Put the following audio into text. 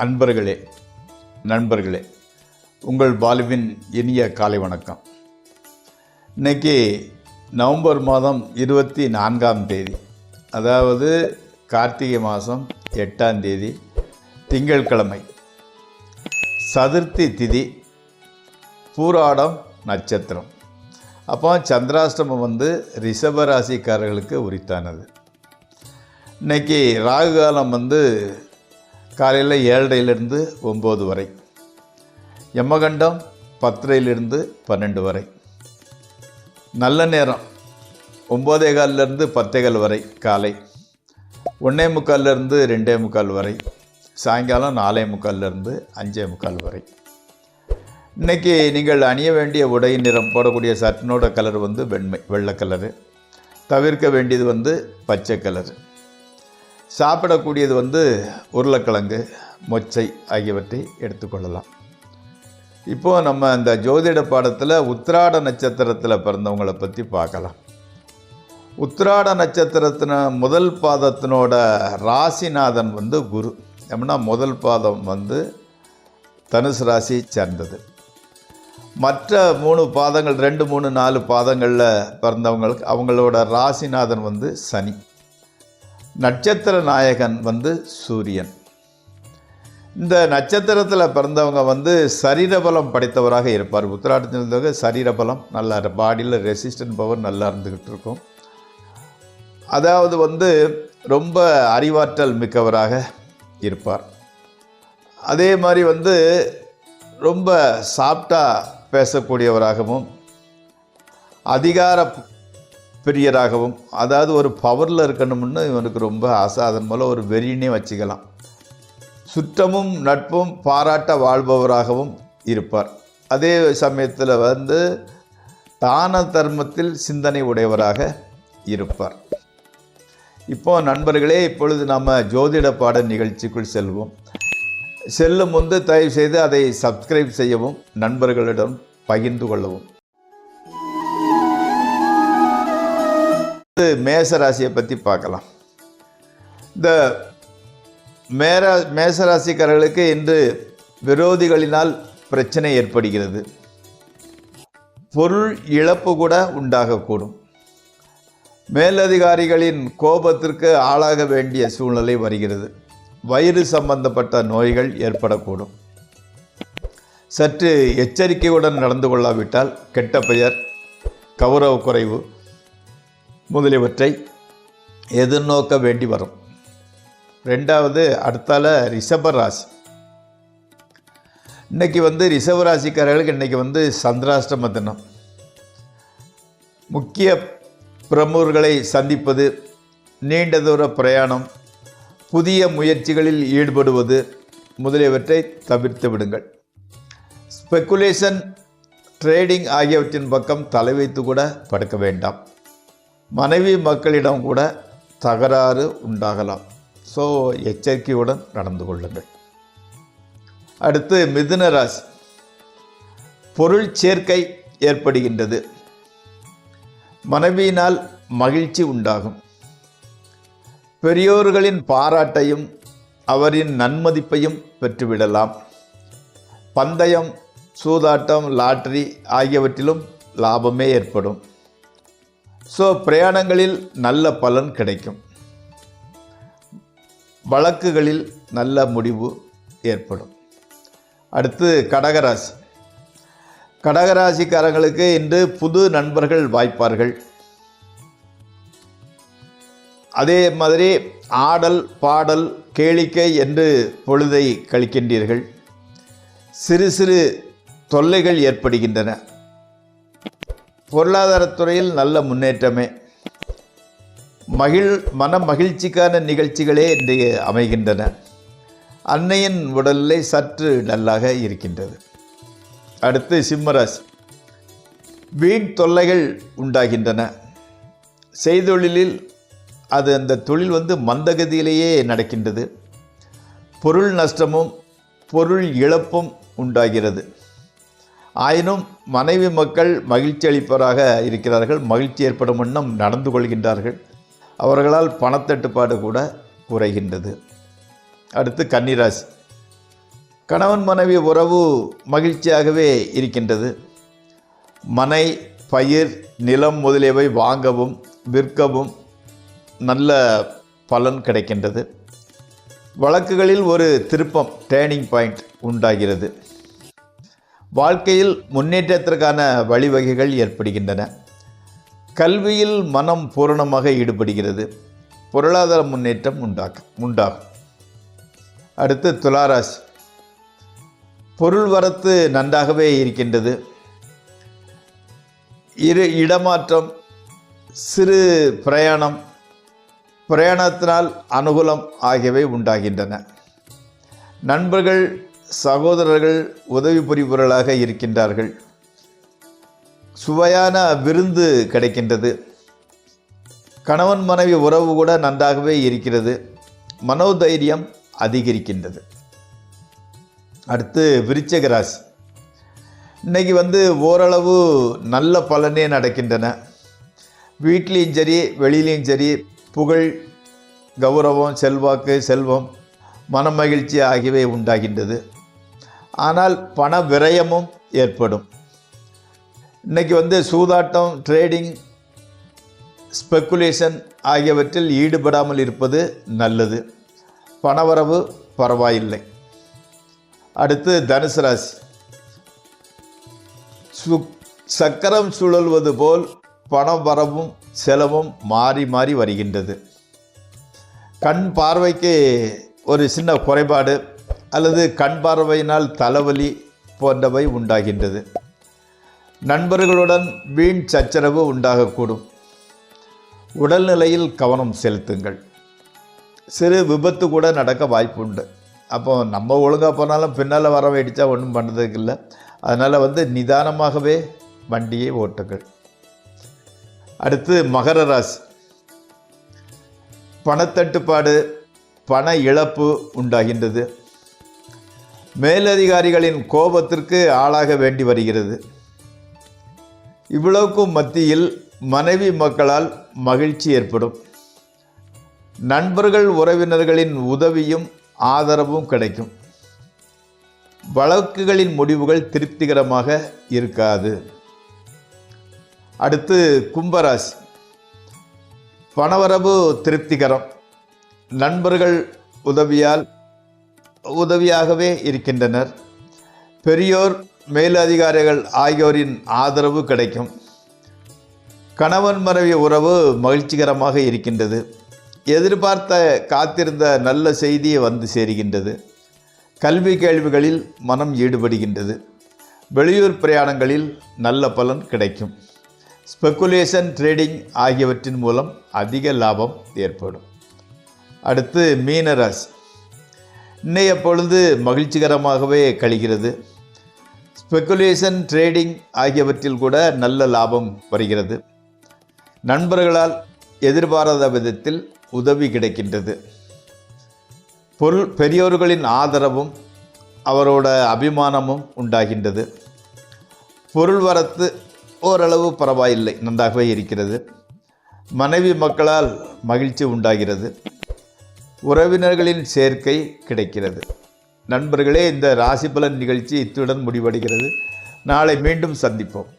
அன்பர்களே, நண்பர்களே, உங்கள் பாலுவின் இனிய காலை வணக்கம். இன்றைக்கி நவம்பர் மாதம் 24ஆம் தேதி, அதாவது கார்த்திகை மாதம் 8ஆம் தேதி, திங்கட்கிழமை, சதுர்த்தி திதி, பூராடம் நட்சத்திரம். அப்போ சந்திராஷ்டமம் ரிஷபராசிக்காரர்களுக்கு உரித்தானது. இன்றைக்கி ராகு காலம் காலையில் 7:30லிருந்து 9 வரை, யமகண்டம் 10:30லிருந்து 12 வரை, நல்ல நேரம் 9:15லிருந்து 10:15 வரை காலை, 1:45லிருந்து 2:45 வரை, சாயங்காலம் 4:45லிருந்து 5:45 வரை. இன்றைக்கி நீங்கள் அணிய வேண்டிய உடை நிறம், போடக்கூடிய சட்டினோட கலர் வெள்ளை கலரு, தவிர்க்க வேண்டியது பச்சை கலரு, சாப்பிடக்கூடியது உருளைக்கிழங்கு, மொச்சை ஆகியவற்றை எடுத்துக்கொள்ளலாம். இப்போது நம்ம இந்த ஜோதிட பாடத்தில் உத்திராட நட்சத்திரத்தில் பிறந்தவங்களை பற்றி பார்க்கலாம். உத்திராட நட்சத்திரத்தின முதல் பாதத்தினோட ராசிநாதன் குரு. எப்படின்னா முதல் பாதம் தனுசு ராசி சேர்ந்தது. மற்ற 3 பாதங்கள் 2, 3, 4 பாதங்களில் பிறந்தவங்களுக்கு அவங்களோட ராசிநாதன் சனி. நட்சத்திர நாயகன் சூரியன். இந்த நட்சத்திரத்தில் பிறந்தவங்க சரீரபலம் படைத்தவராக இருப்பார். உத்திராட்டத்தில் சரீரபலம் நல்லா, பாடியில் ரெசிஸ்டன்ட் பவர் நல்லா இருந்துக்கிட்டு இருக்கும். அதாவது ரொம்ப அறிவாற்றல் மிக்கவராக இருப்பார். அதே மாதிரி ரொம்ப சாஃப்டாக பேசக்கூடியவராகவும், அதிகார பிரியராகவும், அதாவது ஒரு பவரில் இருக்கணும்னு இவனுக்கு ரொம்ப ஆசை. அதன் மூலம் ஒரு வெறியினே வச்சுக்கலாம். சுற்றமும் நட்பும் பாராட்ட வாழ்பவராகவும் இருப்பார். அதே சமயத்தில் தான தர்மத்தில் சிந்தனை உடையவராக இருப்பார். இப்போ நண்பர்களே, இப்பொழுது நம்ம ஜோதிட பாட நிகழ்ச்சிக்குள் செல்வோம். செல்லும் முன்பு தயவு செய்து அதை சப்ஸ்கிரைப் செய்யவும், நண்பர்களிடம் பகிர்ந்து கொள்ளவும். மேசராசியை பற்றி பார்க்கலாம். இந்த மேசராசிக்காரர்களுக்கு இன்று விரோதிகளினால் பிரச்சனை ஏற்படுகிறது. பொருள் இழப்பு கூட உண்டாகக்கூடும். மேலதிகாரிகளின் கோபத்திற்கு ஆளாக வேண்டிய சூழ்நிலை வருகிறது. வயிறு சம்பந்தப்பட்ட நோய்கள் ஏற்படக்கூடும். சற்று எச்சரிக்கையுடன் நடந்து கொள்ளாவிட்டால் கெட்ட பெயர், கௌரவ குறைவு முதலியவற்றை எதிர்நோக்க வேண்டி வரும். 2வது, அடுத்தால ரிஷபராசி. இன்றைக்கி ரிஷபராசிக்காரர்களுக்கு இன்றைக்கி சந்திராஷ்டம தினம். முக்கிய பிரமுகர்களை சந்திப்பது, நீண்ட தூர பிரயாணம், புதிய முயற்சிகளில் ஈடுபடுவது முதலியவற்றை தவிர்த்து விடுங்கள். ஸ்பெக்குலேஷன், ட்ரேடிங் ஆகியவற்றின் பக்கம் தலை வைத்து கூட படுக்க வேண்டாம். மனைவி மக்களிடம் கூட தகராறு உண்டாகலாம். ஸோ எச்சரிக்கையுடன் நடந்து கொள்ளுங்கள். அடுத்து மிதுன ராசி. பொருள் சேர்க்கை ஏற்படுகின்றது. மனைவியினால் மகிழ்ச்சி உண்டாகும். பெரியோர்களின் பாராட்டையும் அவரின் நன்மதிப்பையும் பெற்றுவிடலாம். பந்தயம், சூதாட்டம், லாட்டரி ஆகியவற்றிலும் லாபமே ஏற்படும். ஸோ பிரயாணங்களில் நல்ல பலன் கிடைக்கும். வழக்குகளில் நல்ல முடிவு ஏற்படும். அடுத்து கடகராசி. கடகராசிக்காரங்களுக்கு இன்று புது நண்பர்கள் வாய்ப்பார்கள். அதே மாதிரி ஆடல், பாடல், கேளிக்கை என்று பொழுதை கழிக்கின்றீர்கள். சிறு சிறு தொல்லைகள் ஏற்படுகின்றன. பொருளாதாரத்துறையில் நல்ல முன்னேற்றமே. மன மகிழ்ச்சிக்கான நிகழ்ச்சிகளே இன்றைய அமைகின்றன. அன்னையின் உடல்நிலை சற்று நல்லாக இருக்கின்றது. அடுத்து சிம்மராசி. வீண் தொல்லைகள் உண்டாகின்றன. செய்தொழிலில் அந்த தொழில் மந்தகதியிலேயே நடக்கின்றது. பொருள் நஷ்டமும் பொருள் இழப்பும் உண்டாகிறது. ஆயினும் மனைவி மக்கள் மகிழ்ச்சி அளிப்பவராக இருக்கிறார்கள். மகிழ்ச்சி ஏற்படும் வண்ணம் நடந்து கொள்கின்றார்கள். அவர்களால் பணத்தட்டுப்பாடு கூட குறைகின்றது. அடுத்து கன்னிராசி. கணவன் மனைவி உறவு மகிழ்ச்சியாகவே இருக்கின்றது. மனை, பயிர், நிலம் முதலியவை வாங்கவும் விற்கவும் நல்ல பலன் கிடைக்கின்றது. வழக்குகளில் ஒரு திருப்பம், டேர்னிங் பாயிண்ட் உண்டாகிறது. வாழ்க்கையில் முன்னேற்றத்திற்கான வழிவகைகள் ஏற்படுகின்றன. கல்வியில் மனம் பூரணமாக ஈடுபடுகிறது. பொருளாதார முன்னேற்றம் உண்டாகும். அடுத்து துளாராசி. பொருள் வரத்து நன்றாகவே இருக்கின்றது. இடமாற்றம், சிறு பிரயாணத்தினால் அனுகூலம் ஆகியவை உண்டாகின்றன. நண்பர்கள், சகோதரர்கள் உதவி புரிபவர்களாக இருக்கின்றார்கள். சுவையான விருந்து கிடைக்கின்றது. கணவன் மனைவி உறவு கூட நன்றாகவே இருக்கிறது. மனோதைரியம் அதிகரிக்கின்றது. அடுத்து விருச்சிக ராசி. இன்றைக்கி ஓரளவு நல்ல பலனே நடக்கின்றன. வீட்லேயும் சரி வெளியிலையும் சரி புகழ், கௌரவம், செல்வாக்கு, செல்வம், மனமகிழ்ச்சி ஆகியவை உண்டாகின்றது. ஆனால் பண விரயமும் ஏற்படும். இன்றைக்கி சூதாட்டம், ட்ரேடிங், ஸ்பெக்குலேஷன் ஆகியவற்றில் ஈடுபடாமல் இருப்பது நல்லது. பணவரவு பரவாயில்லை. அடுத்து தனுசு ராசி. சக்கரம் சுழல்வது போல் பண வரவும் செலவும் மாறி மாறி வருகின்றது. கண் பார்வைக்கு ஒரு சின்ன குறைபாடு அல்லது கண் பார்வையினால் தலைவலி போன்றவை உண்டாகின்றது. நண்பர்களுடன் வீண் சச்சரவு உண்டாகக்கூடும். உடல்நிலையில் கவனம் செலுத்துங்கள். சிறு விபத்து கூட நடக்க வாய்ப்பு உண்டு. அப்போ நம்ம ஒழுங்காக போனாலும் பின்னால் வர வேடிச்சா ஒன்றும் பண்ணுறதுக்கு இல்லை. அதனால் நிதானமாகவே வண்டியை ஓட்டுங்கள். அடுத்து மகர ராசி. பணத்தட்டுப்பாடு, பண இழப்பு உண்டாகின்றது. மேலதிகாரிகளின் கோபத்திற்கு ஆளாக வேண்டி வருகிறது. இவ்வளவுக்கும் மத்தியில் மனைவி மக்களால் மகிழ்ச்சி ஏற்படும். நண்பர்கள், உறவினர்களின் உதவியும் ஆதரவும் கிடைக்கும். வழக்குகளின் முடிவுகள் திருப்திகரமாக இருக்காது. அடுத்து கும்பராசி. பணவரவு திருப்திகரம். நண்பர்கள் உதவியாகவே இருக்கின்றனர். பெரியோர், மேலதிகாரிகள் ஆகியோரின் ஆதரவு கிடைக்கும். கணவன் மனைவி உறவு மகிழ்ச்சிகரமாக இருக்கின்றது. எதிர்பார்த்த காத்திருந்த நல்ல செய்தி சேருகின்றது. கல்வி கேள்விகளில் மனம் ஈடுபடுகின்றது. வெளியூர் பிரயாணங்களில் நல்ல பலன் கிடைக்கும். ஸ்பெக்குலேஷன், ட்ரேடிங் ஆகியவற்றின் மூலம் அதிக லாபம் ஏற்படும். அடுத்து மீனராசி. இன்றைய பொழுது மகிழ்ச்சிகரமாகவே கழிகிறது. ஸ்பெக்குலேஷன், ட்ரேடிங் ஆகியவற்றில் கூட நல்ல லாபம் வருகிறது. நண்பர்களால் எதிர்பாராத விதத்தில் உதவி கிடைக்கின்றது. பெரியோர்களின் ஆதரவும் அவரோட அபிமானமும் உண்டாகின்றது. பொருள் வரத்து ஓரளவு பரவாயில்லை, நன்றாகவே இருக்கிறது. மனைவி மக்களால் மகிழ்ச்சி உண்டாகிறது. உறவினர்களின் சேர்க்கை கிடைக்கிறது. நண்பர்களே, இந்த ராசி பலன் நிகழ்ச்சி இத்துடன் முடிவடைகிறது. நாளை மீண்டும் சந்திப்போம்.